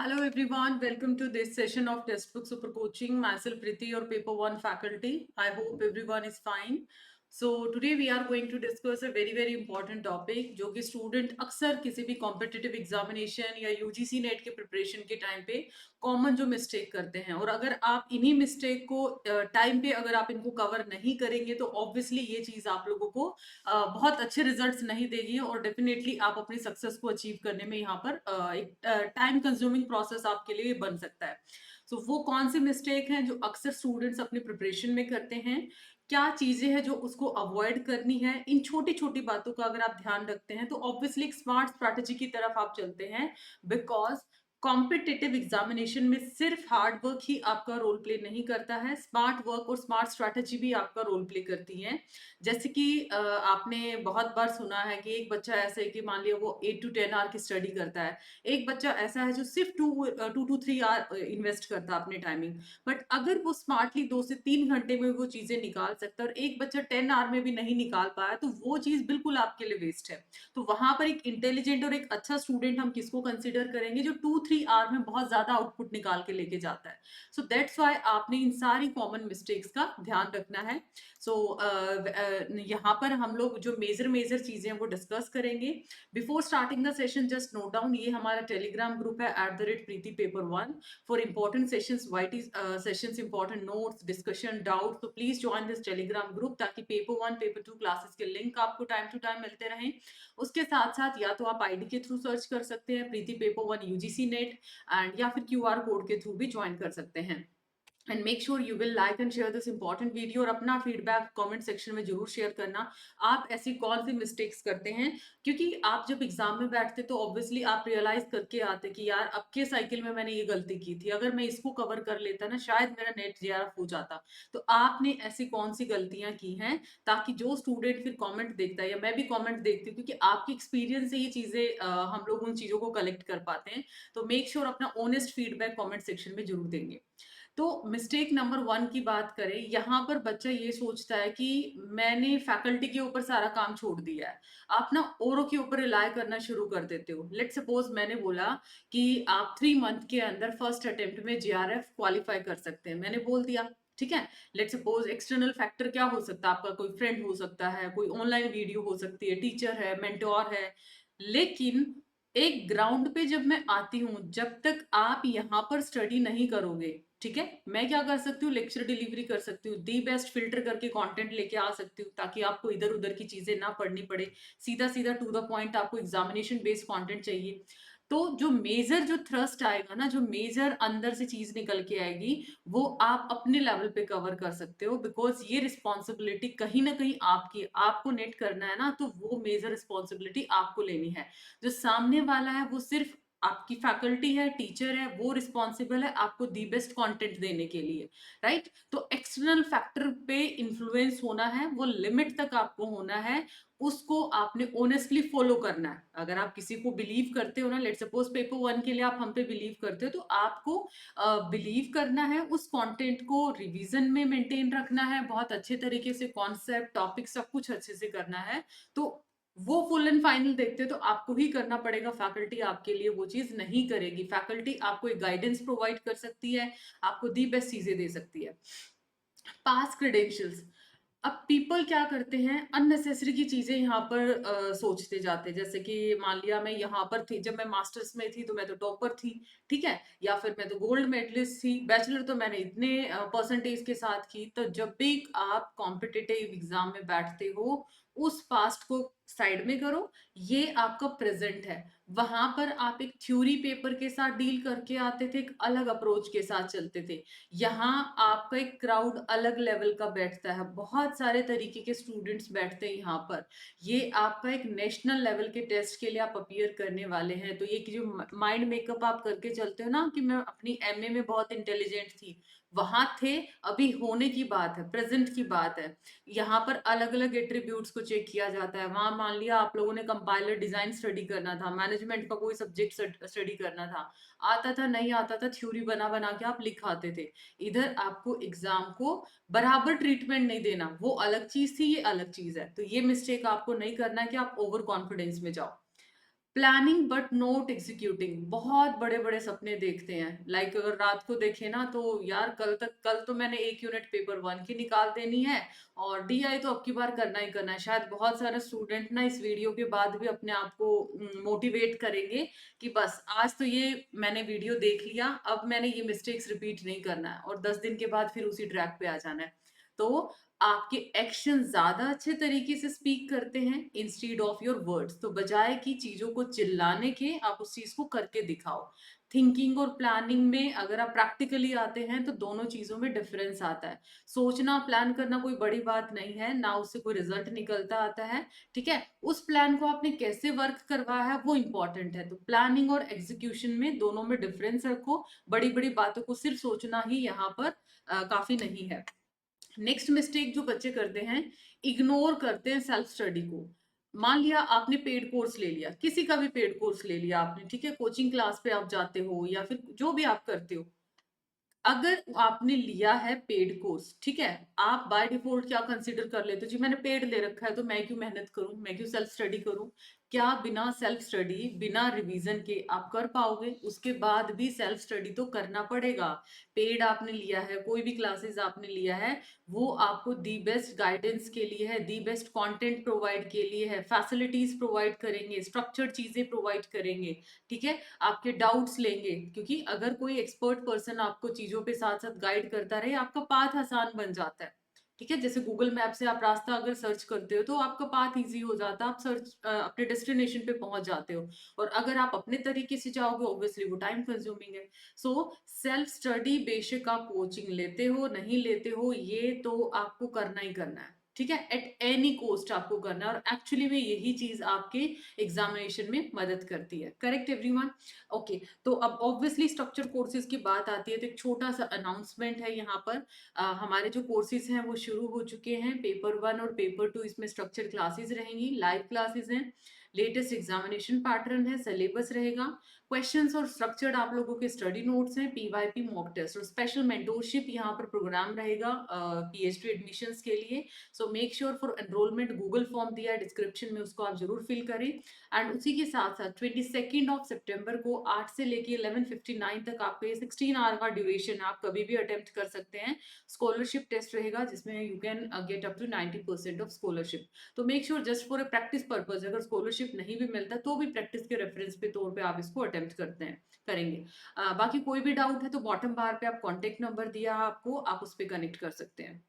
Hello everyone, welcome to this session of Textbook Super Coaching. Myself Priti, your Paper 1 faculty. I hope everyone is fine. So today we are going to discuss a very important topic जो कि student अक्सर किसी भी competitive examination या UGC net के preparation के time पे common जो मिस्टेक करते हैं, और अगर आप इन्हीं मिस्टेक को टाइम पे अगर आप इनको कवर नहीं करेंगे तो ऑब्वियसली ये चीज आप लोगों को बहुत अच्छे रिजल्ट्स नहीं देगी और डेफिनेटली आप अपनी सक्सेस को अचीव करने में यहाँ पर एक टाइम कंज्यूमिंग प्रोसेस आपके लिए बन सकता है। सो वो कौन सी मिस्टेक हैं जो अक्सर स्टूडेंट्स अपनी प्रिपरेशन में करते हैं, क्या चीजें हैं जो उसको अवॉइड करनी है, इन छोटी छोटी बातों का अगर आप ध्यान रखते हैं तो ऑब्वियसली एक स्मार्ट स्ट्रैटेजी की तरफ आप चलते हैं। बिकॉज कॉम्पिटिटिव एग्जामिनेशन में सिर्फ हार्ड वर्क ही आपका रोल प्ले नहीं करता है, स्मार्ट वर्क और स्मार्ट स्ट्रैटेजी भी आपका रोल प्ले करती है। जैसे कि आपने बहुत बार सुना है कि एक बच्चा ऐसा है कि मान लिया वो 8 to 10 आवर की स्टडी करता है, एक बच्चा ऐसा है जो सिर्फ 2 to 3 आवर इन्वेस्ट करता है अपने टाइमिंग। बट अगर वो स्मार्टली 2 से 3 घंटे में वो चीजें निकाल सकता है और एक बच्चा 10 आवर में भी नहीं निकाल पाया तो वो चीज बिल्कुल आपके लिए वेस्ट है। तो वहां पर एक इंटेलिजेंट और एक अच्छा स्टूडेंट हम किसको कंसिडर करेंगे, जो 2 3 आवर में बहुत ज्यादा आउटपुट निकाल के लेके जाता है। सो दैट्स वाई आपने इन सारी कॉमन मिस्टेक्स का ध्यान रखना है। सो यहाँ पर हम लोग जो मेजर चीजें हैं वो डिस्कस करेंगे। Before starting the session just note down, ये हमारा टेलीग्राम ग्रुप है @Preeti paper 1 for important sessions, YT sessions, important notes, discussion, doubt. तो please join this Telegram group ताकि पेपर 1 पेपर 2 क्लासेस के लिंक आपको टाइम टू टाइम मिलते रहें। उसके साथ साथ या तो आप आईडी के थ्रू सर्च कर सकते हैं प्रीति पेपर 1 यूजीसी नेट, एंड या फिर क्यूआर कोड के थ्रू भी ज्वाइन कर सकते हैं। And make sure you will like and share this important video, और अपना फीडबैक कमेंट सेक्शन में जरूर शेयर करना। आप ऐसी कौन सी मिस्टेक्स करते हैं, क्योंकि आप जब एग्जाम में बैठते तो ऑब्वियसली आप रियलाइज करके आते कि यार अब के साइकिल में मैंने ये गलती की थी, अगर मैं इसको कवर कर लेता ना शायद मेरा नेट जेआरएफ हो जाता। तो आपने ऐसी कौन सी गलतियां की हैं, ताकि जो स्टूडेंट फिर कमेंट देखता है या मैं भी कमेंट देखती हूँ, क्योंकि आपकी एक्सपीरियंस से ये चीजें हम लोग उन चीजों को कलेक्ट कर पाते हैं। तो मेक श्योर अपना ऑनेस्ट फीडबैक कमेंट सेक्शन में जरूर देंगे। तो मिस्टेक नंबर 1 की बात करें, यहाँ पर बच्चा ये सोचता है कि मैंने फैकल्टी के ऊपर सारा काम छोड़ दिया है। आप ना औरों के ऊपर रिलाय करना शुरू कर देते हो। लेट सपोज मैंने बोला कि आप 3 मंथ के अंदर फर्स्ट अटेम्प्ट में जेआरएफ क्वालिफाई कर सकते हैं, मैंने बोल दिया, ठीक है। लेट सपोज एक्सटर्नल फैक्टर क्या हो सकता है, आपका कोई फ्रेंड हो सकता है, कोई ऑनलाइन वीडियो हो सकती है, टीचर है, मेंटोर है। लेकिन एक ग्राउंड पे जब मैं आती हूँ, जब तक आप यहाँ पर स्टडी नहीं करोगे, ठीक है, मैं क्या कर सकती हूँ, लेक्चर डिलीवरी कर सकती हूँ, दी बेस्ट फिल्टर करके कंटेंट लेके आ सकती हूँ ताकि आपको इधर उधर की चीजें ना पढ़नी पड़े, सीधा सीधा टू द पॉइंट आपको एग्जामिनेशन बेस्ड कंटेंट चाहिए। तो जो मेजर जो थ्रस्ट आएगा ना, जो मेजर अंदर से चीज निकल के आएगी, वो आप अपने लेवल पे कवर कर सकते हो। बिकॉज ये रिस्पॉन्सिबिलिटी कहीं ना कहीं आपकी, आपको नेट करना है ना, तो वो मेजर रिस्पॉन्सिबिलिटी आपको लेनी है। जो सामने वाला है वो सिर्फ आपकी फैकल्टी है, टीचर है, वो रिस्पॉन्सिबल है आपको दी बेस्ट कंटेंट देने के लिए, राइट। तो एक्सटर्नल फैक्टर पे इन्फ्लुएंस होना है, वो लिमिट तक आपको होना है, उसको आपने ऑनेस्टली फॉलो करना है। अगर आप किसी को बिलीव करते हो ना, लेट सपोज पेपर 1 के लिए आप हम पे बिलीव करते हो, तो आपको बिलीव करना है, उस कंटेंट को रिवीजन में मेंटेन रखना है, बहुत अच्छे तरीके से कॉन्सेप्ट, टॉपिक सब कुछ अच्छे से करना है। तो वो फुल एंड फाइनल देखते तो आपको ही करना पड़ेगा, फैकल्टी आपके लिए वो चीज नहीं करेगी। फैकल्टी आपको एक गाइडेंस प्रोवाइड कर सकती है, आपको दी बेस्ट चीजें दे सकती है। पास क्रेडेंशियल्स, अब पीपल क्या करते हैं, अननेसेसरी की चीजें यहाँ पर सोचते जाते हैं। जैसे कि मान लिया मैं यहाँ पर थी, जब मैं मास्टर्स में थी तो मैं तो टॉपर थी, ठीक है, या फिर मैं तो गोल्ड मेडलिस्ट थी, बैचलर तो मैंने इतने परसेंटेज के साथ की। तो जब भी आप कॉम्पिटिटिव एग्जाम में बैठते हो, उस पास्ट को साइड में करो, ये आपका प्रेजेंट है। वहां पर आप एक थ्योरी पेपर के साथ डील करके आते थे, एक अलग अप्रोच के साथ चलते थे। यहाँ आपका एक क्राउड अलग लेवल का बैठता है, बहुत सारे तरीके के स्टूडेंट्स बैठते हैं यहाँ पर। ये आपका एक नेशनल लेवल के टेस्ट के लिए आप अपियर करने वाले हैं। तो ये कि जो माइंड मेकअप आप करके चलते हो ना कि मैं अपनी एमए में बहुत इंटेलिजेंट थी, वहां थे, अभी होने की बात है, प्रेजेंट की बात है। यहाँ पर अलग अलग एट्रीब्यूट्स को चेक किया जाता है। वहां मान लिया आप लोगों ने कंपाइलर डिजाइन स्टडी करना था, मैनेजमेंट का कोई सब्जेक्ट स्टडी करना था, आता था नहीं आता था, थ्योरी बना बना के आप लिखाते थे। इधर आपको एग्जाम को बराबर ट्रीटमेंट नहीं देना, वो अलग चीज थी, ये अलग चीज है। तो ये मिस्टेक आपको नहीं करना है कि आप ओवर कॉन्फिडेंस में जाओ। प्लानिंग बट नॉट एग्जीक्यूटिंग, बहुत बड़े बड़े सपने देखते हैं। लाइक अगर रात को देखे ना तो यार कल तो मैंने एक यूनिट पेपर वन की निकाल देनी है और डीआई तो अब की बार करना ही करना है। शायद बहुत सारे स्टूडेंट ना इस वीडियो के बाद भी अपने आप को मोटिवेट करेंगे कि बस आज तो ये मैंने वीडियो देख लिया, अब मैंने ये मिस्टेक्स रिपीट नहीं करना है और 10 दिन के बाद फिर उसी ट्रैक पे आ जाना है। तो आपके एक्शन ज्यादा अच्छे तरीके से स्पीक करते हैं इंस्टीड ऑफ योर वर्ड्स। तो बजाय कि चीजों को चिल्लाने के आप उस चीज को करके दिखाओ। थिंकिंग और प्लानिंग में अगर आप प्रैक्टिकली आते हैं तो दोनों चीजों में डिफरेंस आता है। सोचना प्लान करना कोई बड़ी बात नहीं है ना, उससे कोई रिजल्ट निकलता आता है। ठीक है, उस प्लान को आपने कैसे वर्क करवाया है वो इंपॉर्टेंट है। तो प्लानिंग और एग्जीक्यूशन में दोनों में डिफरेंस रखो। बड़ी बड़ी बातों को सिर्फ सोचना ही यहाँ पर काफी नहीं है। नेक्स्ट मिस्टेक जो बच्चे करते हैं, इग्नोर करते हैं सेल्फ स्टडी को। मान लिया आपने पेड कोर्स ले लिया, किसी का भी पेड कोर्स ले लिया आपने, ठीक है, कोचिंग क्लास पे आप जाते हो या फिर जो भी आप करते हो। अगर आपने लिया है पेड कोर्स, ठीक है, आप बाय डिफॉल्ट क्या कंसीडर कर लेते हो, जी मैंने पेड ले रखा है तो मैं क्यों मेहनत करूं, मैं क्यों सेल्फ स्टडी करूं। क्या बिना सेल्फ स्टडी बिना रिवीजन के आप कर पाओगे? उसके बाद भी सेल्फ स्टडी तो करना पड़ेगा। पेड आपने लिया है, कोई भी क्लासेस आपने लिया है, वो आपको दी बेस्ट गाइडेंस के लिए है, दी बेस्ट कंटेंट प्रोवाइड के लिए है, फैसिलिटीज प्रोवाइड करेंगे, स्ट्रक्चर्ड चीजें प्रोवाइड करेंगे। ठीक है, आपके डाउट्स लेंगे, क्योंकि अगर कोई एक्सपर्ट पर्सन आपको चीजों पे साथ साथ गाइड करता रहे आपका पाथ आसान बन जाता है। ठीक है, जैसे गूगल मैप से आप रास्ता अगर सर्च करते हो तो आपका पाथ इजी हो जाता है, आप सर्च अपने डेस्टिनेशन पे पहुंच जाते हो। और अगर आप अपने तरीके से जाओगे ऑब्वियसली वो टाइम कंज्यूमिंग है। सो सेल्फ स्टडी बेशक आप कोचिंग लेते हो नहीं लेते हो, ये तो आपको करना ही करना है। ठीक है, एट एनी कॉस्ट आपको करना है और एक्चुअली में यही चीज आपके एग्जामिनेशन में मदद करती है। Correct everyone? ओके, तो अब ऑब्वियसली स्ट्रक्चर कोर्सेज की बात आती है तो एक छोटा सा अनाउंसमेंट है यहाँ पर। हमारे जो कोर्सेज हैं वो शुरू हो चुके हैं। पेपर वन और पेपर टू इसमें स्ट्रक्चर क्लासेस रहेंगी, लाइव क्लासेस हैं, लेटेस्ट एग्जामिनेशन पैटर्न है, सिलेबस रहेगा, क्वेश्चंस और स्ट्रक्चर्ड आप लोगों के स्टडी नोट्स हैं, पीवाईपी मॉक टेस्ट और स्पेशल मेंटोरशिप यहाँ पर प्रोग्राम रहेगा पीएचडी एडमिशंस के लिए। So make sure for enrolment, Google form दिया है डिस्क्रिप्शन में, उसको आप जरूर फिल करें। एंड उसी के साथ साथ 22 सितंबर को 8 से लेके 11:59 तक आपके 16 आवर का ड्यूरेशन, आप कभी भी अटेम्प्ट कर सकते हैं। स्कॉलरशिप टेस्ट रहेगा जिसमें you can get up to 90% off scholarship. तो make sure just for a practice purpose, अगर स्कॉलरशिप नहीं भी मिलता तो भी प्रैक्टिस के रेफरेंस पे तौर पे आप इसको अटेम्प्ट करते हैं करेंगे। बाकी कोई भी डाउट है तो बॉटम बार पे आप कॉन्टेक्ट नंबर दिया आपको, आप उस पर कनेक्ट कर सकते हैं।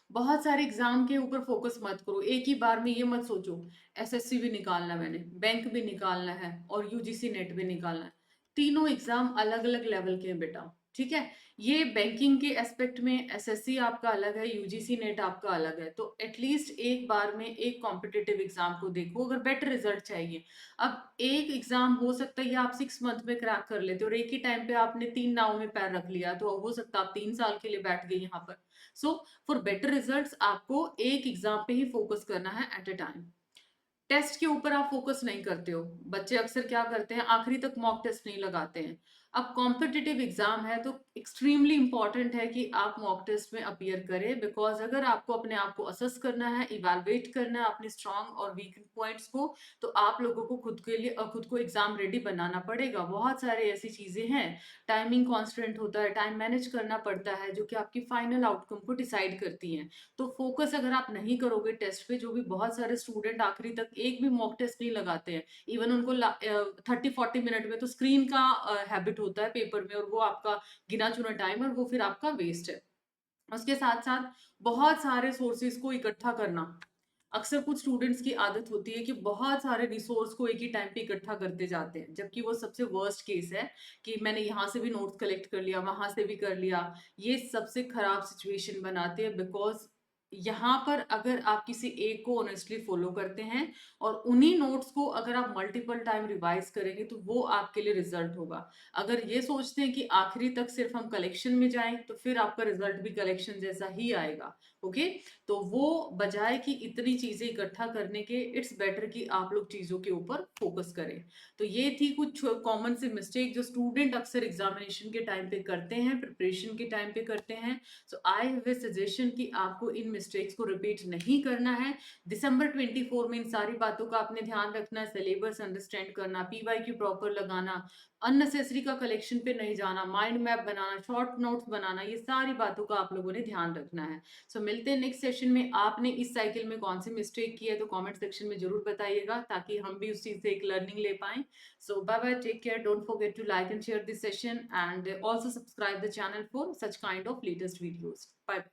बहुत सारे एग्जाम के ऊपर फोकस मत करो, एक ही बार में ये मत सोचो एसएससी भी निकालना है, मैंने बैंक भी निकालना है और यूजीसी नेट भी निकालना है। तीनों एग्जाम अलग अलग लेवल के हैं बेटा। ठीक है, ये बैंकिंग के एस्पेक्ट में एसएससी आपका अलग है, यूजीसी नेट आपका अलग है। तो एटलीस्ट एक बार में एक कॉम्पिटिटिव एग्जाम को देखो अगर बेटर रिजल्ट चाहिए। अब एक एग्जाम हो सकता है आप 6 मंथ में क्रैक कर लेते हो और एक ही टाइम पे आपने 3 नाव में पैर रख लिया, तो हो सकता है आप 3 साल के लिए बैठ गए यहाँ पर। सो फॉर बेटर रिजल्ट्स आपको एक एग्जाम पे ही फोकस करना है एट अ टाइम। टेस्ट के ऊपर आप फोकस नहीं करते हो। बच्चे अक्सर क्या करते हैं, आखिरी तक मॉक टेस्ट नहीं लगाते हैं। अब कॉम्पिटिटिव एग्जाम है तो एक्सट्रीमली इंपॉर्टेंट है कि आप मॉक टेस्ट में अपीयर करें, बिकॉज अगर आपको अपने आप को असेस करना है, इवेलुएट करना है अपने स्ट्रॉन्ग और वीक पॉइंट्स को, तो आप लोगों को खुद के लिए खुद को एग्जाम रेडी बनाना पड़ेगा। बहुत सारे ऐसी चीजें हैं, टाइमिंग कॉन्स्टेंट होता है, टाइम मैनेज करना पड़ता है, जो कि आपकी फाइनल आउटकम को डिसाइड करती हैं। तो फोकस अगर आप नहीं करोगे टेस्ट पे, जो भी बहुत सारे स्टूडेंट आखिरी तक एक भी मॉक टेस्ट नहीं लगाते हैं, इवन उनको 30-40 मिनट में तो स्क्रीन का हैबिट होता है पेपर में और वो आपका गिना चुना टाइम और वो फिर आपका वेस्ट है। उसके साथ साथ बहुत सारे सोर्सेज को इकट्ठा करना, अक्सर कुछ स्टूडेंट्स की आदत होती है कि बहुत सारे रिसोर्स को एक ही टाइम पे इकट्ठा करते जाते हैं, जबकि वो सबसे वर्स्ट केस है कि मैंने यहाँ से भी नोट्स कलेक्ट कर लिया, वहां से भी कर लिया। ये सबसे खराब सिचुएशन बनाते हैं, बिकॉज यहाँ पर अगर आप किसी एक को ऑनेस्टली फॉलो करते हैं और उन्हीं नोट्स को अगर आप मल्टीपल टाइम रिवाइज करेंगे तो वो आपके लिए रिजल्ट होगा। अगर ये सोचते हैं कि आखिरी तक सिर्फ हम कलेक्शन में जाएं तो फिर आपका रिजल्ट भी कलेक्शन जैसा ही आएगा। ओके, तो वो बजाय कि इतनी चीजें इकट्ठा करने के, इट्स बेटर कि आप लोग चीजों के ऊपर फोकस करें। तो ये थी कुछ कॉमन से मिस्टेक जो स्टूडेंट अक्सर एग्जामिनेशन के टाइम पे करते हैं, प्रिपरेशन के टाइम पे करते हैं। सो आई हैव ए सजेशन कि आपको इन मिस्टेक्स को रिपीट नहीं करना है। दिसंबर 24 में इन सारी बातों का आपने ध्यान रखना है, सिलेबस अंडरस्टैंड करना, पीवाईक्यू प्रॉपर लगाना, अननेसेसरी का कलेक्शन पे नहीं जाना, माइंड मैप बनाना, शॉर्ट नोट्स बनाना, ये सारी बातों का आप लोगों ने ध्यान रखना है। सो मिलते हैं नेक्स्ट सेशन में। आपने इस साइकिल में कौन सी मिस्टेक की है तो कमेंट सेक्शन में जरूर बताइएगा, ताकि हम भी उस चीज से एक लर्निंग ले पाए। So bye bye, take care, don't forget to like and share this session, and also subscribe the channel for such kind of latest videos. Bye.